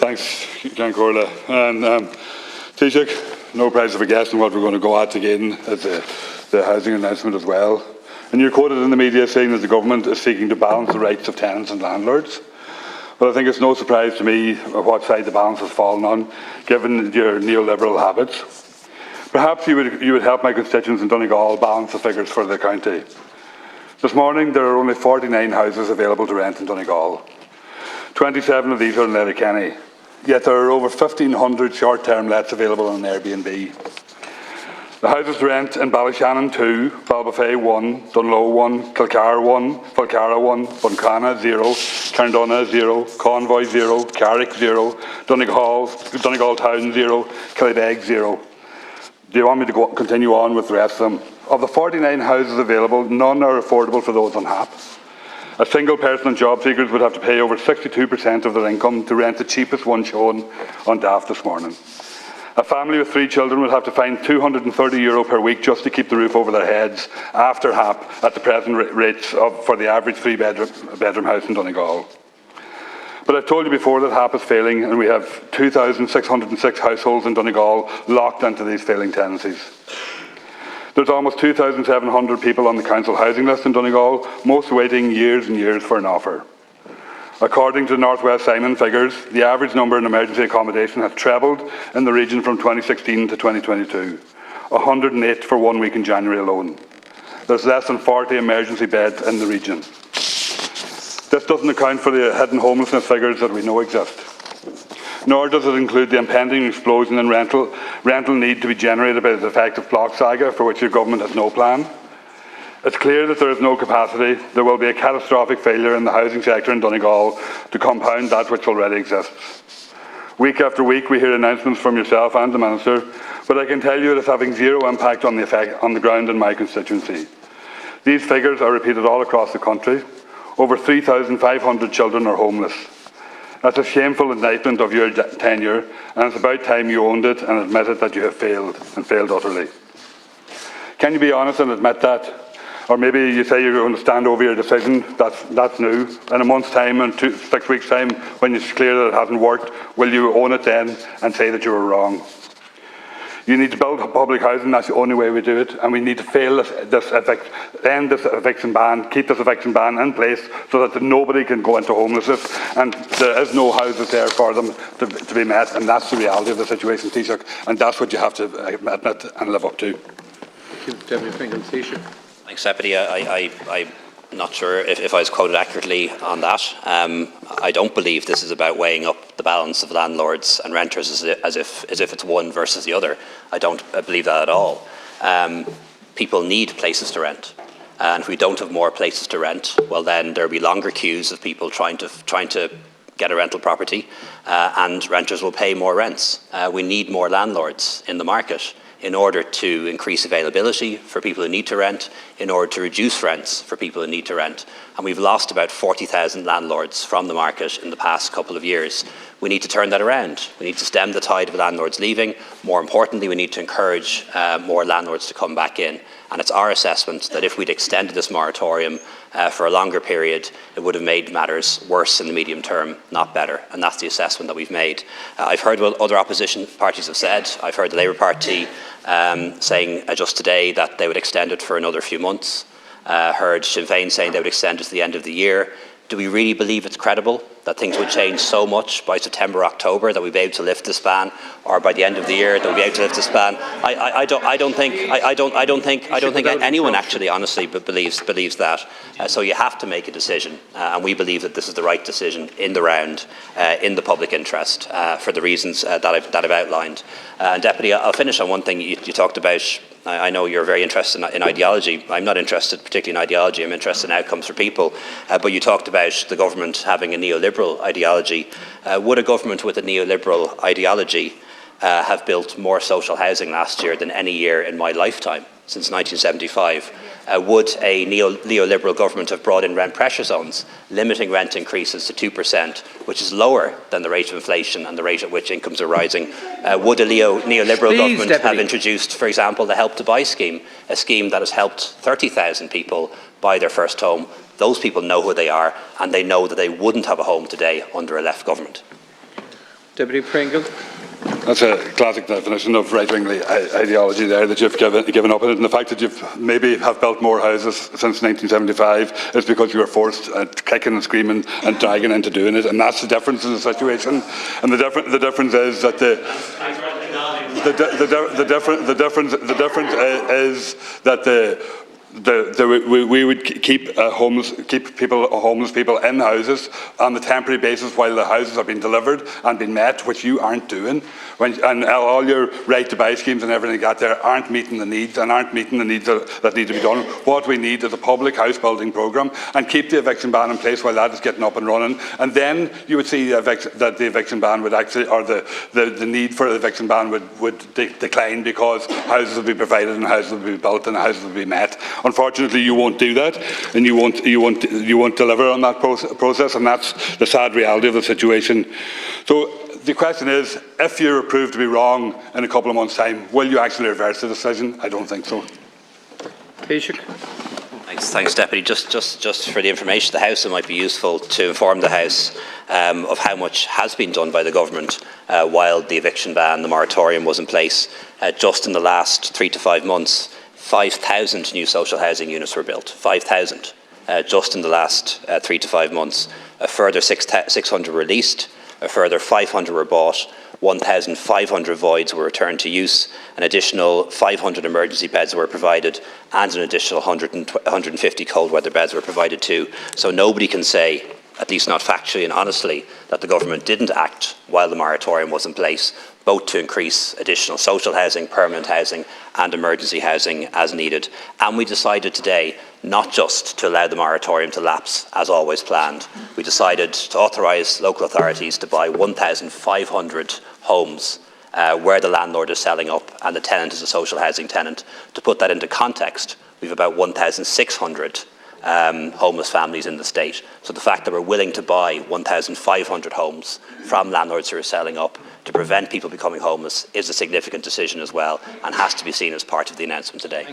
Thanks, John Corla. And Taoiseach, no prize for guessing what we're going to go at again at the housing announcement as well. And you're quoted in the media saying that the government is seeking to balance the rights of tenants and landlords. But I think it's no surprise to me what side the balance has fallen on, given your neoliberal habits. Perhaps you would help my constituents in Donegal balance the figures for the county. This morning, there are only 49 houses available to rent in Donegal. 27 of these are in Letterkenny. Yet there are over 1,500 short-term lets available on Airbnb. The houses to rent in Ballyshannon 2, Balbafay 1, Dunloe 1, Kilcar 1, Falcara 1, Buncana 0, Carndonna 0, Convoy 0, Carrick 0, Donegal Town 0, Killybeg 0. Do you want me to continue on with the rest of them? Of the 49 houses available, none are affordable for those on HAP. A single person and job seekers would have to pay over 62% of their income to rent the cheapest one shown on DAF this morning. A family with 3 children would have to find €230 per week just to keep the roof over their heads after HAP at the present rates for the average 3-bedroom house in Donegal. But I've told you before that HAP is failing, and we have 2,606 households in Donegal locked into these failing tenancies. There's almost 2,700 people on the council housing list in Donegal, most waiting years and years for an offer. According to North West Simon figures, the average number in emergency accommodation has trebled in the region from 2016 to 2022, 108 for 1 week in January alone. There's less than 40 emergency beds in the region. This doesn't account for the hidden homelessness figures that we know exist. Nor does it include the impending explosion in rental need to be generated by the effective block saga, for which your government has no plan. It's clear that there is no capacity. There will be a catastrophic failure in the housing sector in Donegal to compound that which already exists. Week after week we hear announcements from yourself and the Minister, but I can tell you it is having zero impact on the ground in my constituency. These figures are repeated all across the country. Over 3,500 children are homeless. That's a shameful indictment of your tenure, and it's about time you owned it and admitted that you have failed, and failed utterly. Can you be honest and admit that? Or maybe you say you're going to stand over your decision. That's new. In a month's time and 6 weeks' time, when it's clear that it hasn't worked, will you own it then and say that you were wrong? You need to build public housing. That's the only way we do it. And we need to end this eviction ban, keep this eviction ban in place so that nobody can go into homelessness and there is no houses there for them to be met. And that's the reality of the situation, Taoiseach. And that's what you have to admit and live up to. Thank you, Deputy Pringle. Taoiseach. Thanks, Deputy. I'm not sure if I was quoted accurately on that. I don't believe this is about weighing up the balance of landlords and renters as if it's one versus the other. I don't believe that at all. People need places to rent, and if we don't have more places to rent, well then there'll be longer queues of people trying to get a rental property, and renters will pay more rents. We need more landlords in the market in order to increase availability for people who need to rent, in order to reduce rents for people who need to rent. And we've lost about 40,000 landlords from the market in the past couple of years. We need to turn that around. We need to stem the tide of landlords leaving. More importantly, we need to encourage more landlords to come back in. And it's our assessment that if we'd extended this moratorium for a longer period, it would have made matters worse in the medium term, not better. And that's the assessment that we've made. I've heard what other opposition parties have said. I've heard the Labour Party saying just today that they would extend it for another few months. Heard Sinn Féin saying they would extend it to the end of the year. Do we really believe it's credible that things would change so much by September, October that we'd be able to lift this ban, or by the end of the year that we'd be able to lift this ban? I don't think anyone actually honestly believes that. So you have to make a decision, and we believe that this is the right decision in the round, in the public interest, for the reasons that I've outlined. Deputy, I'll finish on one thing you talked about. I know you're very interested in ideology. I'm not interested particularly in ideology. I'm interested in outcomes for people. But you talked about the government having a neoliberal ideology. Would a government with a neoliberal ideology have built more social housing last year than any year in my lifetime since 1975? Would a neoliberal government have brought in rent pressure zones, limiting rent increases to 2%, which is lower than the rate of inflation and the rate at which incomes are rising? Would a neoliberal government have introduced, for example, the Help to Buy scheme, a scheme that has helped 30,000 people buy their first home? Those people know who they are, and they know that they wouldn't have a home today under a left government. Deputy Pringle. That's a classic definition of right-wing ideology there that you've given up on it, and the fact that you've maybe have built more houses since 1975 is because you were forced, kicking and screaming and dragging into doing it, and that's the difference in the situation. And the difference is that the difference is that we would keep homeless people in houses on the temporary basis while the houses have been delivered and been met, which you aren't doing. And all your right to buy schemes and everything you got there aren't meeting the needs that need to be done. What we need is a public house building programme, and keep the eviction ban in place while that is getting up and running. And then you would see that the eviction ban would actually, or the need for the eviction ban would decline, because houses will be provided and houses will be built and houses will be met. Unfortunately, you won't do that, and you won't deliver on that process, and that's the sad reality of the situation. So the question is, if you're proved to be wrong in a couple of months' time, will you actually reverse the decision? I don't think so. Taoiseach. Thanks, Deputy. Just for the information of the House, it might be useful to inform the House of how much has been done by the government while the eviction ban, the moratorium, was in place. Just in the last 3 to 5 months, 5,000 new social housing units were built. 5,000 just in the last 3 to 5 months. A further 600 were leased. A further 500 were bought. 1,500 voids were returned to use. An additional 500 emergency beds were provided, and an additional 150 cold weather beds were provided too. So nobody can say, at least not factually and honestly, that the government didn't act while the moratorium was in place, both to increase additional social housing, permanent housing and emergency housing as needed. And we decided today not just to allow the moratorium to lapse as always planned. We decided to authorise local authorities to buy 1,500 homes where the landlord is selling up and the tenant is a social housing tenant. To put that into context, we have about 1,600 homeless families in the state. So the fact that we're willing to buy 1,500 homes from landlords who are selling up to prevent people becoming homeless is a significant decision as well, and has to be seen as part of the announcement today.